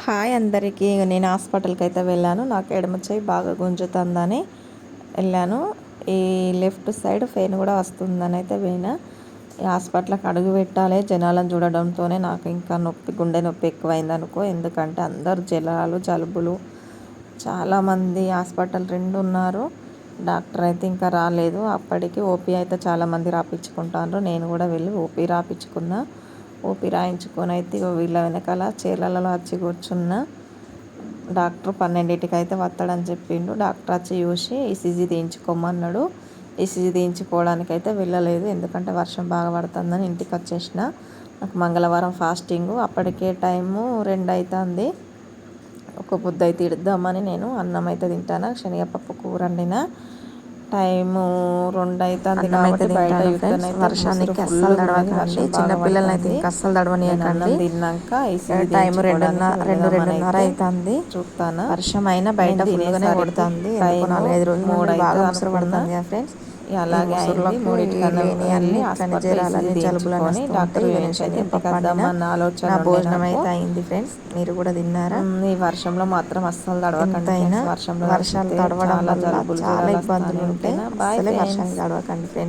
Hi అందరికీ. నేను హాస్పిటల్కి అయితే వెళ్ళాను. నాకు ఎడమ చెయ్యి బాగా గుంజుతుందని వెళ్ళాను. ఈ లెఫ్ట్ సైడ్ పెయిన్ కూడా వస్తుందని అయితే పోయినా. ఈ హాస్పిటల్కి అడుగు పెట్టాలి జనాలను చూడడంతోనే నాకు ఇంకా నొప్పి, గుండె నొప్పి ఎక్కువైంది అనుకో. ఎందుకంటే అందరు జలుబులు, చాలామంది హాస్పిటల్ 2 ఉన్నారు. డాక్టర్ అయితే ఇంకా రాలేదు. అప్పటికి ఓపీ అయితే చాలామంది రాపించుకుంటారు. నేను కూడా వెళ్ళి ఓపీ రాపించుకున్నా. ఓపీ రాయించుకొని అయితే వీళ్ళ వెనకాల చీరలలో వచ్చి కూర్చున్న. డాక్టర్ 12కి అయితే వస్తాడని చెప్పిండు. డాక్టర్ వచ్చి చూసి ఈసీజీ తీయించుకోమన్నాడు. ఈసీజీ తీయించుకోవడానికి అయితే వెళ్ళలేదు, ఎందుకంటే వర్షం బాగా పడుతుందని ఇంటికి వచ్చేసిన. నాకు మంగళవారం ఫాస్టింగు. అప్పటికే టైము 2 అవుతుంది. ఒక పొద్దు అయితే ఇద్దామని నేను అన్నం అయితే తింటాను. శనగపప్పు కూర వండిన. టైము 2 అవుతుంది కాబట్టి బయట యుద్ధనైతే వర్షానికి అస్సలు తడవకండి. చిన్నపిల్లల్ని అయితే ఇంకా అస్సలు తడవనీయకండి. అన్నం తిన్నాక టైం 2:30 అవుతుంది. చూస్తాను. వర్షం అయినా బయట ఫుల్గానే కొడుతుంది. ఎందుకో 4-5 రోజుల నుండి బాగా ముసురు పడుతుంది కదా ఫ్రెండ్స్. అలాగే అయింది. 3టికన్నా వెళ్ళి జరాలని జలుబులని డాక్టర్ నా భోజనం అయితే అయింది ఫ్రెండ్స్. మీరు కూడా తిన్నారా? ఈ వర్షంలో మాత్రం అస్సలు తడవకండి. వర్షాలు తడవడం వల్ల చాలా ఇబ్బందులు ఉంటాయి. అసలే వర్షాలు తడవకండి ఫ్రెండ్స్.